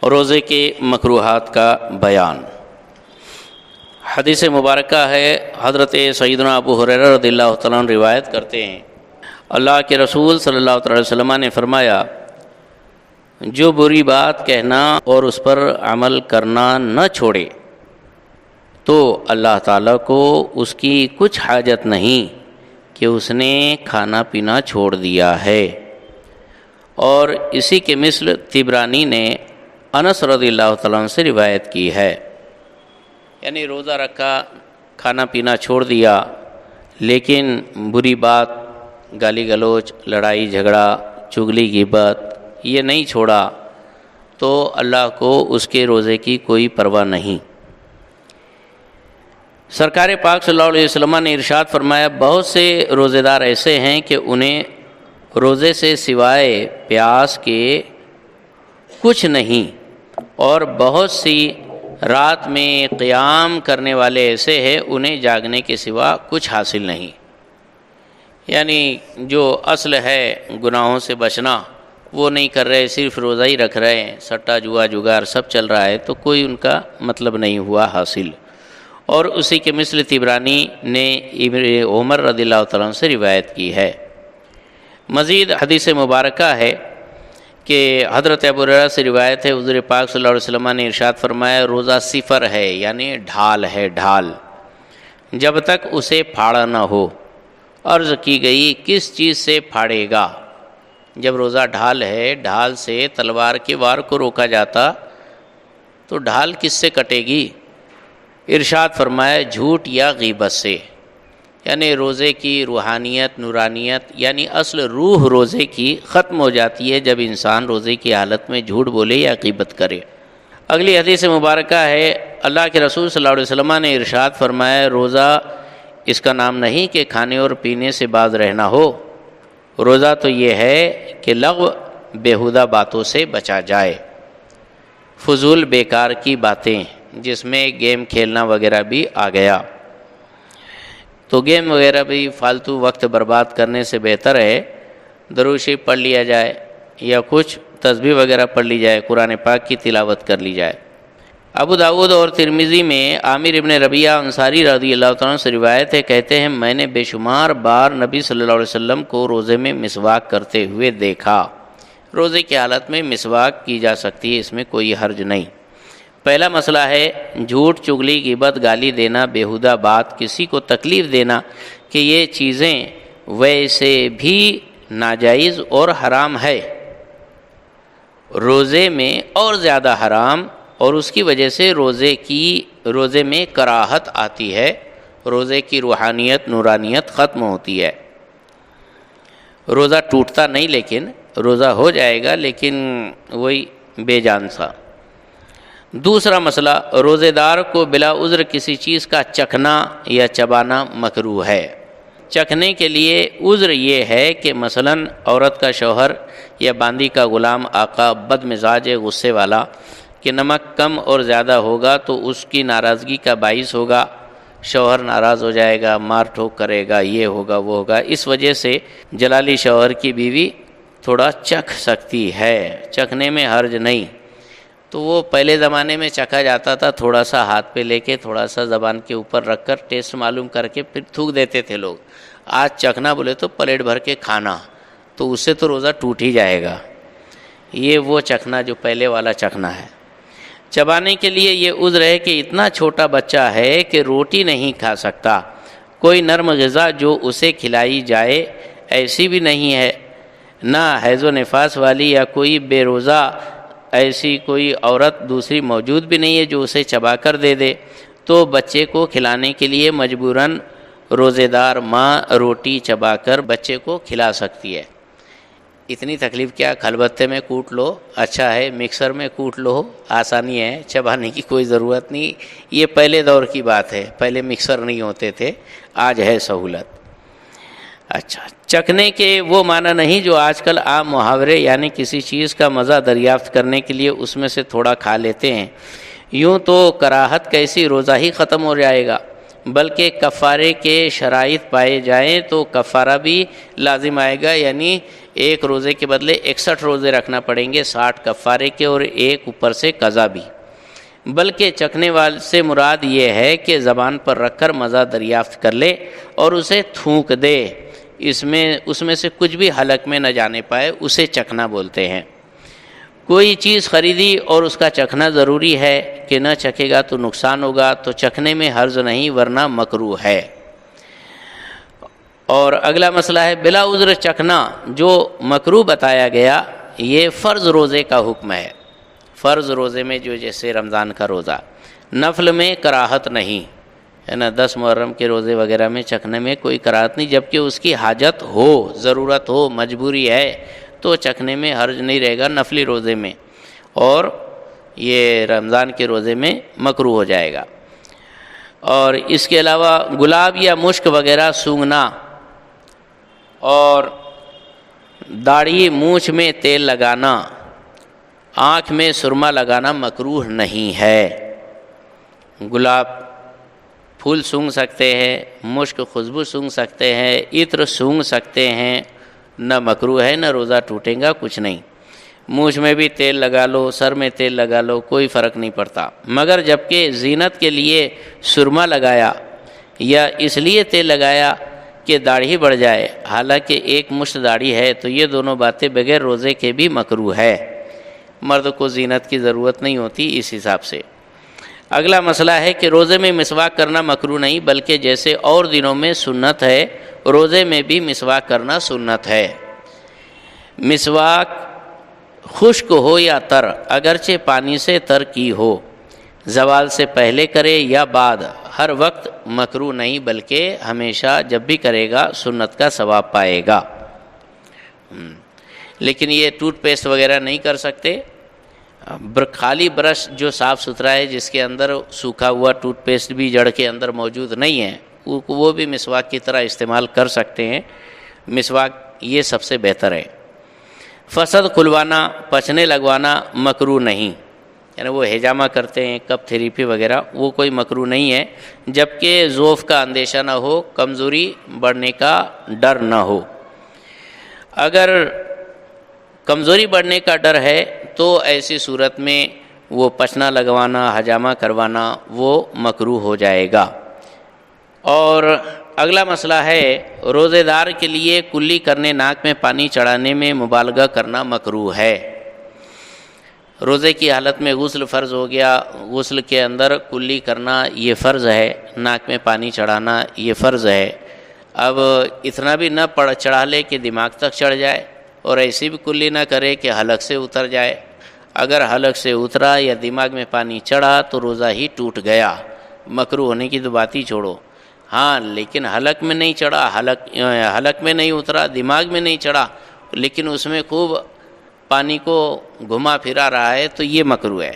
روزے کے مکروہات کا بیان۔ حدیث مبارکہ ہے، حضرت سیدنا ابو ہریرہ رضی اللہ تعالیٰ عنہ روایت کرتے ہیں، اللہ کے رسول صلی اللہ علیہ وسلم نے فرمایا، جو بری بات کہنا اور اس پر عمل کرنا نہ چھوڑے تو اللہ تعالیٰ کو اس کی کچھ حاجت نہیں کہ اس نے کھانا پینا چھوڑ دیا ہے۔ اور اسی کے مثل طبرانی نے انس رضی اللہ تعالیٰ عنہ سے روایت کی ہے، یعنی روزہ رکھا، کھانا پینا چھوڑ دیا، لیکن بری بات، گالی گلوچ، لڑائی جھگڑا، چغلی غیبت یہ نہیں چھوڑا تو اللہ کو اس کے روزے کی کوئی پرواہ نہیں۔ سرکار پاک صلی اللہ علیہ وسلم نے ارشاد فرمایا، بہت سے روزے دار ایسے ہیں کہ انہیں روزے سے سوائے پیاس کے کچھ نہیں، اور بہت سی رات میں قیام کرنے والے ایسے ہیں انہیں جاگنے کے سوا کچھ حاصل نہیں۔ یعنی جو اصل ہے گناہوں سے بچنا وہ نہیں کر رہے، صرف روزہ ہی رکھ رہے ہیں، سٹا جوا جگار سب چل رہا ہے، تو کوئی ان کا مطلب نہیں ہوا حاصل۔ اور اسی کے مثل طبرانی نے ابن عمر رضی اللہ تعالیٰ عنہ سے روایت کی ہے۔ مزید حدیث مبارکہ ہے کہ حضرت ابو ہریرہ سے روایت ہے، حضور پاک صلی اللہ علیہ وسلم نے ارشاد فرمایا، روزہ صفر ہے، یعنی ڈھال ہے، ڈھال، جب تک اسے پھاڑا نہ ہو۔ عرض کی گئی، کس چیز سے پھاڑے گا؟ جب روزہ ڈھال ہے، ڈھال سے تلوار کے وار کو روکا جاتا تو ڈھال کس سے کٹے گی؟ ارشاد فرمایا، جھوٹ یا غیبت سے، یعنی روزے کی روحانیت، نورانیت، یعنی اصل روح روزے کی ختم ہو جاتی ہے جب انسان روزے کی حالت میں جھوٹ بولے یا غیبت کرے۔ اگلی حدیث مبارکہ ہے، اللہ کے رسول صلی اللہ علیہ وسلم نے ارشاد فرمایا، روزہ اس کا نام نہیں کہ کھانے اور پینے سے باز رہنا ہو، روزہ تو یہ ہے کہ لغو بیہودہ باتوں سے بچا جائے، فضول بیکار کی باتیں، جس میں گیم کھیلنا وغیرہ بھی آ گیا۔ تو گیم وغیرہ بھی فالتو وقت برباد کرنے سے بہتر ہے درود شریف پڑھ لیا جائے یا کچھ تسبیح وغیرہ پڑھ لی جائے، قرآن پاک کی تلاوت کر لی جائے۔ ابو داؤد اور ترمذی میں عامر ابن ربیعہ انصاری رضی اللہ تعالیٰ سے روایت ہے، کہتے ہیں، میں نے بے شمار بار نبی صلی اللہ علیہ وسلم کو روزے میں مسواک کرتے ہوئے دیکھا۔ روزے کی حالت میں مسواک کی جا سکتی ہے، اس میں کوئی حرج نہیں۔ پہلا مسئلہ ہے جھوٹ، چغلی، غیبت، گالی دینا، بیہودہ بات، کسی کو تکلیف دینا، کہ یہ چیزیں ویسے بھی ناجائز اور حرام ہے، روزے میں اور زیادہ حرام، اور اس کی وجہ سے روزے میں کراہت آتی ہے، روزے کی روحانیت، نورانیت ختم ہوتی ہے۔ روزہ ٹوٹتا نہیں، لیکن روزہ ہو جائے گا، لیکن وہی بے جان سا۔ دوسرا مسئلہ، روزے دار کو بلا عذر کسی چیز کا چکھنا یا چبانا مکروہ ہے۔ چکھنے کے لیے عذر یہ ہے کہ مثلاً عورت کا شوہر یا باندی کا غلام آقا بد مزاج، غصے والا، کہ نمک کم اور زیادہ ہوگا تو اس کی ناراضگی کا باعث ہوگا، شوہر ناراض ہو جائے گا، مار ٹھوک کرے گا، یہ ہوگا وہ ہوگا، اس وجہ سے جلالی شوہر کی بیوی تھوڑا چکھ سکتی ہے، چکھنے میں حرج نہیں۔ تو وہ پہلے زمانے میں چکھا جاتا تھا، تھوڑا سا ہاتھ پہ لے کے، تھوڑا سا زبان کے اوپر رکھ کر ٹیسٹ معلوم کر کے پھر تھوک دیتے تھے لوگ۔ آج چکھنا بولے تو پلیٹ بھر کے کھانا، تو اس سے تو روزہ ٹوٹ ہی جائے گا۔ یہ وہ چکھنا جو پہلے والا چکھنا ہے۔ چبانے کے لیے یہ عذر ہے کہ اتنا چھوٹا بچہ ہے کہ روٹی نہیں کھا سکتا، کوئی نرم غذا جو اسے کھلائی جائے ایسی بھی نہیں ہے، نہ حیض و نفاس والی یا کوئی بے روزہ ایسی کوئی عورت دوسری موجود بھی نہیں ہے جو اسے چبا کر دے دے، تو بچے کو کھلانے کے لیے مجبوراً روزے دار ماں روٹی چبا کر بچے کو کھلا سکتی ہے۔ اتنی تکلیف کیا، کھلبتے میں کوٹ لو، اچھا ہے مکسر میں کوٹ لو، آسانی ہے، چبانے کی کوئی ضرورت نہیں۔ یہ پہلے دور کی بات ہے، پہلے مکسر نہیں ہوتے تھے، آج ہے سہولت۔ اچھا، چکھنے کے وہ معنی نہیں جو آج کل عام محاورے، یعنی کسی چیز کا مزہ دریافت کرنے کے لیے اس میں سے تھوڑا کھا لیتے ہیں۔ یوں تو کراہت کیسی، روزہ ہی ختم ہو جائے گا، بلکہ کفارے کے شرائط پائے جائیں تو کفارہ بھی لازم آئے گا، یعنی ایک روزے کے بدلے 61 روزے رکھنا پڑیں گے، 60 کفارے کے اور ایک اوپر سے قضا بھی۔ بلکہ چکھنے والے سے مراد یہ ہے کہ زبان پر رکھ کر مزہ دریافت کر لے اور اسے تھونک دے، اس میں سے کچھ بھی حلق میں نہ جانے پائے، اسے چکھنا بولتے ہیں۔ کوئی چیز خریدی اور اس کا چکھنا ضروری ہے کہ نہ چکھے گا تو نقصان ہوگا، تو چکھنے میں حرج نہیں ورنہ مکروہ ہے۔ اور اگلا مسئلہ ہے بلا عذر چکھنا، جو مکروہ بتایا گیا یہ فرض روزے کا حکم ہے۔ فرض روزے میں جو جیسے رمضان کا روزہ، نفل میں کراہت نہیں ہے نا، 10 محرم کے روزے وغیرہ میں چکھنے میں کوئی کراہت نہیں، جبکہ اس کی حاجت ہو، ضرورت ہو، مجبوری ہے تو چکھنے میں حرج نہیں رہے گا نفلی روزے میں، اور یہ رمضان کے روزے میں مکروہ ہو جائے گا۔ اور اس کے علاوہ گلاب یا مشک وغیرہ سونگھنا اور داڑھی مونچھ میں تیل لگانا، آنکھ میں سرما لگانا مکروہ نہیں ہے۔ گلاب پھول سونگھ سکتے ہیں، مشک خوشبو سونگھ سکتے ہیں، عطر سونگھ سکتے ہیں، نہ مکروہ ہے نہ روزہ ٹوٹے گا، کچھ نہیں۔ مونچھ میں بھی تیل لگا لو، سر میں تیل لگا لو، کوئی فرق نہیں پڑتا، مگر جبکہ زینت کے لیے سرما لگایا یا اس لیے تیل لگایا کہ داڑھی بڑھ جائے، حالانکہ ایک مشت داڑھی ہے، تو یہ دونوں باتیں بغیر روزے کے بھی مکروہ ہے۔ مرد کو زینت کی ضرورت نہیں ہوتی اس حساب سے۔ اگلا مسئلہ ہے کہ روزے میں مسواک کرنا مکروہ نہیں، بلکہ جیسے اور دنوں میں سنت ہے، روزے میں بھی مسواک کرنا سنت ہے۔ مسواک خشک ہو یا تر، اگرچہ پانی سے تر کی ہو، زوال سے پہلے کرے یا بعد، ہر وقت مکروہ نہیں، بلکہ ہمیشہ جب بھی کرے گا سنت کا ثواب پائے گا۔ لیکن یہ ٹوتھ پیسٹ وغیرہ نہیں کر سکتے۔ خالی برش جو صاف ستھرا ہے، جس کے اندر سوکھا ہوا ٹوتھ پیسٹ بھی جڑ کے اندر موجود نہیں ہے، وہ بھی مسواک کی طرح استعمال کر سکتے ہیں۔ مسواک یہ سب سے بہتر ہے۔ فسد کھلوانا، پچنے لگوانا مکروہ نہیں، یعنی وہ ہیجامہ کرتے ہیں، کپ تھیریپی وغیرہ، وہ کوئی مکروہ نہیں ہے، جبکہ ضعف کا اندیشہ نہ ہو، کمزوری بڑھنے کا ڈر نہ ہو۔ اگر کمزوری بڑھنے کا ڈر ہے تو ایسی صورت میں وہ پچنا لگوانا، حجامہ کروانا وہ مکروہ ہو جائے گا۔ اور اگلا مسئلہ ہے روزے دار کے لیے کلی کرنے، ناک میں پانی چڑھانے میں مبالغہ کرنا مکروہ ہے۔ روزے کی حالت میں غسل فرض ہو گیا، غسل کے اندر کلی کرنا یہ فرض ہے، ناک میں پانی چڑھانا یہ فرض ہے۔ اب اتنا بھی نہ چڑھا لے کہ دماغ تک چڑھ جائے، اور ایسی بھی کلی نہ کرے کہ حلق سے اتر جائے۔ اگر حلق سے اترا یا دماغ میں پانی چڑھا تو روزہ ہی ٹوٹ گیا، مکروہ ہونے کی تو بات ہی چھوڑو۔ ہاں لیکن حلق میں نہیں چڑھا، حلق میں نہیں اترا، دماغ میں نہیں چڑھا، لیکن اس میں خوب پانی کو گھما پھرا رہا ہے تو یہ مکروہ ہے۔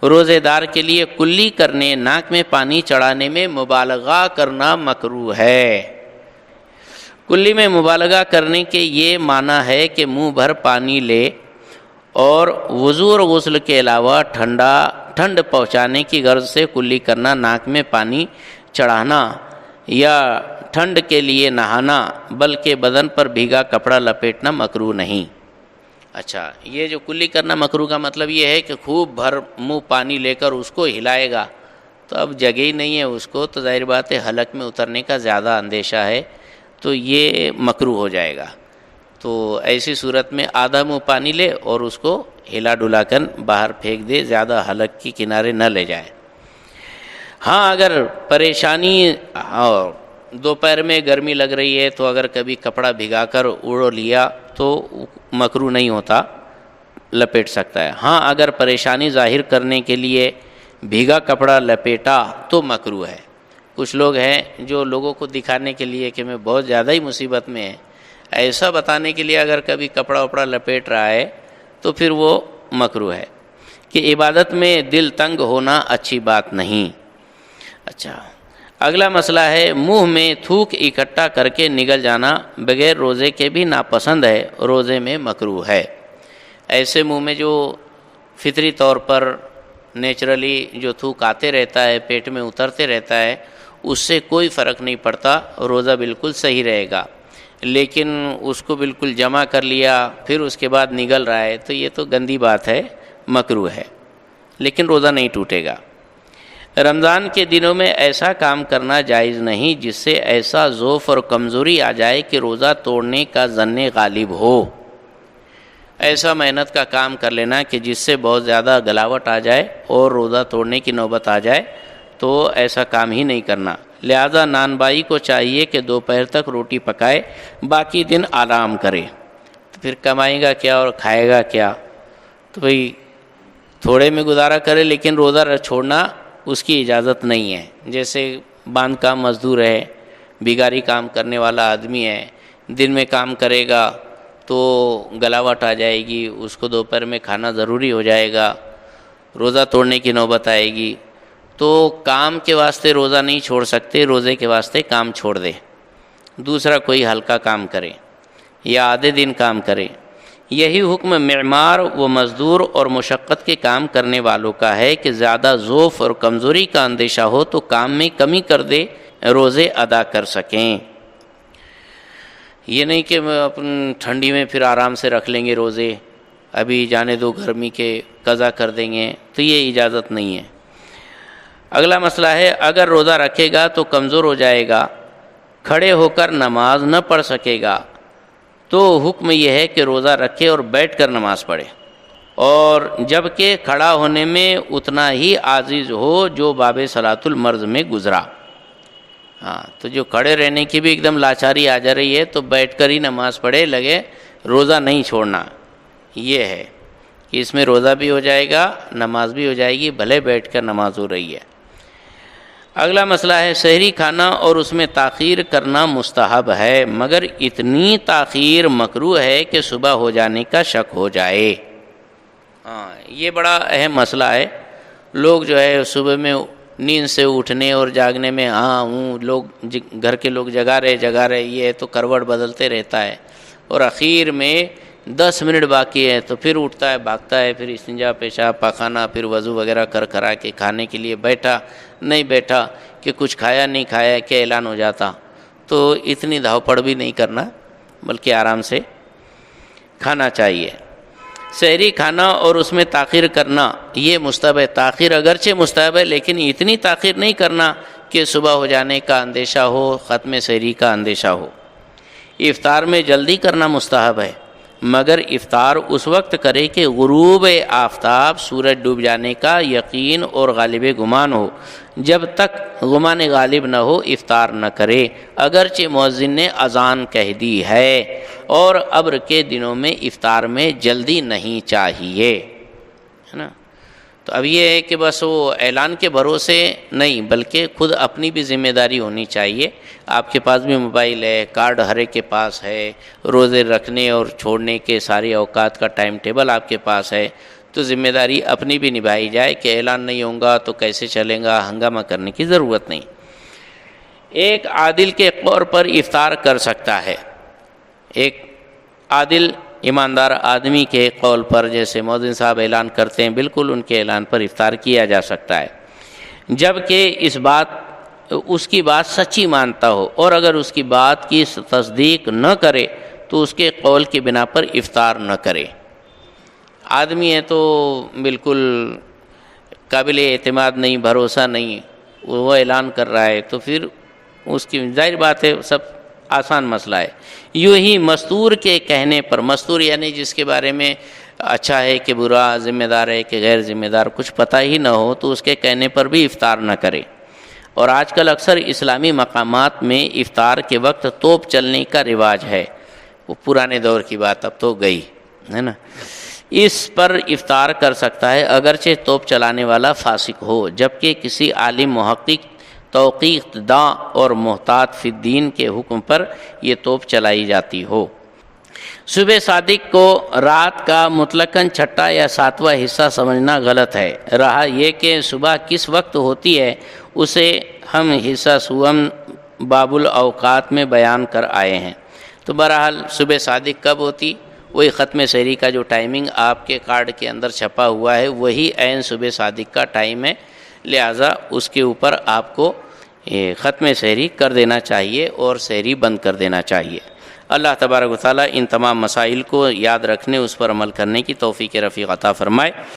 روزے دار کے لیے کلی کرنے، ناک میں پانی چڑھانے میں مبالغہ کرنا مکروہ ہے۔ کلی میں مبالغہ کرنے کے یہ معنی ہے کہ منہ بھر پانی لے اور وضو اور غسل کے علاوہ ٹھنڈ پہنچانے کی غرض سے کلی کرنا، ناک میں پانی چڑھانا یا ٹھنڈ کے لیے نہانا، بلکہ بدن پر بھیگا کپڑا لپیٹنا مکروہ نہیں۔ اچھا، یہ جو کلی کرنا مکروہ کا مطلب یہ ہے کہ خوب بھر منہ پانی لے کر اس کو ہلائے گا، تو اب جگہ ہی نہیں ہے اس کو، تو ظاہر بات ہے حلق میں اترنے کا زیادہ اندیشہ ہے، تو یہ مکروہ ہو جائے گا۔ تو ایسی صورت میں آدھا منہ پانی لے اور اس کو ہلا ڈلا کر باہر پھینک دے، زیادہ حلق کی کنارے نہ لے جائے۔ ہاں اگر پریشانی اور دوپہر میں گرمی لگ رہی ہے تو اگر کبھی کپڑا بھگا کر اڑ لیا تو مکروہ نہیں ہوتا، لپیٹ سکتا ہے۔ ہاں اگر پریشانی ظاہر کرنے کے لیے بھیگا کپڑا لپیٹا تو مکروہ ہے۔ کچھ لوگ ہیں جو لوگوں کو دکھانے کے لیے کہ میں بہت زیادہ ہی مصیبت میں ہے، ایسا بتانے کے لیے اگر کبھی کپڑا وپڑا لپیٹ رہا ہے تو پھر وہ مکروہ ہے، کہ عبادت میں دل تنگ ہونا اچھی بات نہیں۔ اچھا، اگلا مسئلہ ہے منہ میں تھوک اکٹھا کر کے نگل جانا بغیر روزے کے بھی ناپسند ہے، روزے میں مکروہ ہے۔ ایسے منہ میں جو فطری طور پر نیچرلی جو تھوک آتے رہتا ہے، پیٹ میں اترتے رہتا ہے، اس سے کوئی فرق نہیں پڑتا، روزہ بالکل صحیح رہے گا۔ لیکن اس کو بالکل جمع کر لیا پھر اس کے بعد نگل رہا ہے تو یہ تو گندی بات ہے، مکروہ ہے، لیکن روزہ نہیں ٹوٹے گا۔ رمضان کے دنوں میں ایسا کام کرنا جائز نہیں جس سے ایسا ضعف اور کمزوری آ جائے کہ روزہ توڑنے کا ظن غالب ہو۔ ایسا محنت کا کام کر لینا کہ جس سے بہت زیادہ گلاوٹ آ جائے اور روزہ توڑنے کی نوبت آ جائے، تو ایسا کام ہی نہیں کرنا۔ لہذا نان بائی کو چاہیے کہ دوپہر تک روٹی پکائے، باقی دن آرام کرے۔ تو پھر کمائے گا کیا اور کھائے گا کیا؟ تو بھئی تھوڑے میں گزارا کرے، لیکن روزہ چھوڑنا اس کی اجازت نہیں ہے۔ جیسے باندھ کا مزدور ہے، بیگاری کام کرنے والا آدمی ہے، دن میں کام کرے گا تو گلاوٹ آ جائے گی، اس کو دوپہر میں کھانا ضروری ہو جائے گا، روزہ توڑنے کی نوبت آئے گی، تو کام کے واسطے روزہ نہیں چھوڑ سکتے، روزے کے واسطے کام چھوڑ دے، دوسرا کوئی ہلکا کام کرے یا آدھے دن کام کرے۔ یہی حکم معمار و مزدور اور مشقت کے کام کرنے والوں کا ہے کہ زیادہ ضعف اور کمزوری کا اندیشہ ہو تو کام میں کمی کر دے، روزے ادا کر سکیں۔ یہ نہیں کہ اپن ٹھنڈی میں پھر آرام سے رکھ لیں گے روزے، ابھی جانے دو گرمی کے قضا کر دیں گے، تو یہ اجازت نہیں ہے۔ اگلا مسئلہ ہے، اگر روزہ رکھے گا تو کمزور ہو جائے گا، کھڑے ہو کر نماز نہ پڑھ سکے گا، تو حکم یہ ہے کہ روزہ رکھے اور بیٹھ کر نماز پڑھے، اور جبکہ کھڑا ہونے میں اتنا ہی عاجز ہو جو باب صلاۃ المرض میں گزرا۔ ہاں، تو جو کھڑے رہنے کی بھی ایک دم لاچاری آ جا رہی ہے تو بیٹھ کر ہی نماز پڑھے، لگے روزہ نہیں چھوڑنا۔ یہ ہے کہ اس میں روزہ بھی ہو جائے گا، نماز بھی ہو جائے گی، بھلے بیٹھ کر نماز ہو رہی ہے۔ اگلا مسئلہ ہے، سحری کھانا اور اس میں تاخیر کرنا مستحب ہے، مگر اتنی تاخیر مکروہ ہے کہ صبح ہو جانے کا شک ہو جائے۔ ہاں، یہ بڑا اہم مسئلہ ہے۔ لوگ جو ہے صبح میں نیند سے اٹھنے اور جاگنے میں لوگ گھر کے لوگ جگا رہے، یہ تو کروٹ بدلتے رہتا ہے، اور اخیر میں 10 منٹ باقی ہے تو پھر اٹھتا ہے، بھاگتا ہے، پھر استنجا، پیشاب، پاخانہ، پھر وضو وغیرہ کرا کے کھانے کے لیے بیٹھا کہ کچھ کھایا نہیں کھایا کہ اعلان ہو جاتا۔ تو اتنی دھاؤ پڑ بھی نہیں کرنا، بلکہ آرام سے کھانا چاہیے۔ سحری کھانا اور اس میں تاخیر کرنا یہ مستحب ہے، تاخیر اگرچہ مستحب ہے لیکن اتنی تاخیر نہیں کرنا کہ صبح ہو جانے کا اندیشہ ہو، ختم سحری کا اندیشہ ہو۔ افطار میں جلدی کرنا مستحب ہے، مگر افطار اس وقت کرے کہ غروب آفتاب، سورج ڈوب جانے کا یقین اور غالب گمان ہو۔ جب تک گمان غالب نہ ہو افطار نہ کرے، اگرچہ مؤذن نے اذان کہہ دی ہے، اور ابر کے دنوں میں افطار میں جلدی نہیں چاہیے، ہے نا۔ تو اب یہ ہے کہ بس وہ اعلان کے بھروسے نہیں، بلکہ خود اپنی بھی ذمہ داری ہونی چاہیے۔ آپ کے پاس بھی موبائل ہے، کارڈ ہر ایک کے پاس ہے، روزے رکھنے اور چھوڑنے کے سارے اوقات کا ٹائم ٹیبل آپ کے پاس ہے، تو ذمہ داری اپنی بھی نبھائی جائے کہ اعلان نہیں ہوگا تو کیسے چلے گا، ہنگامہ کرنے کی ضرورت نہیں۔ ایک عادل کے طور پر افطار کر سکتا ہے، ایک عادل ایماندار آدمی کے قول پر، جیسے مؤذن صاحب اعلان کرتے ہیں، بالکل ان کے اعلان پر افطار کیا جا سکتا ہے، جبکہ اس کی بات سچی مانتا ہو، اور اگر اس کی بات کی تصدیق نہ کرے تو اس کے قول کی بنا پر افطار نہ کرے۔ آدمی ہے تو بالکل قابل اعتماد نہیں، بھروسہ نہیں، وہ اعلان کر رہا ہے تو پھر اس کی ظاہر بات ہے سب آسان مسئلہ ہے۔ یوں ہی مستور کے کہنے پر، مستور یعنی جس کے بارے میں اچھا ہے کہ برا، ذمہ دار ہے کہ غیر ذمہ دار، کچھ پتہ ہی نہ ہو، تو اس کے کہنے پر بھی افطار نہ کرے۔ اور آج کل اکثر اسلامی مقامات میں افطار کے وقت توپ چلنے کا رواج ہے، وہ پرانے دور کی بات اب تو گئی ہے نا۔ اس پر افطار کر سکتا ہے اگرچہ توپ چلانے والا فاسق ہو، جبکہ کسی عالم، محقق، توقیق داں اور محتاط فی الدین کے حکم پر یہ توپ چلائی جاتی ہو۔ صبح صادق کو رات کا مطلقاً چھٹا یا ساتواں حصہ سمجھنا غلط ہے۔ رہا یہ کہ صبح کس وقت ہوتی ہے، اسے ہم حصہ سوم باب الاوقات میں بیان کر آئے ہیں۔ تو بہرحال صبح صادق کب ہوتی، وہی ختم سحری کا جو ٹائمنگ آپ کے کارڈ کے اندر چھپا ہوا ہے وہی عین صبح صادق کا ٹائم ہے، لہٰذا اس کے اوپر آپ کو ختم سحری کر دینا چاہیے اور سحری بند کر دینا چاہیے۔ اللہ تبارک و تعالیٰ ان تمام مسائل کو یاد رکھنے، اس پر عمل کرنے کی توفیق رفیق عطا فرمائے۔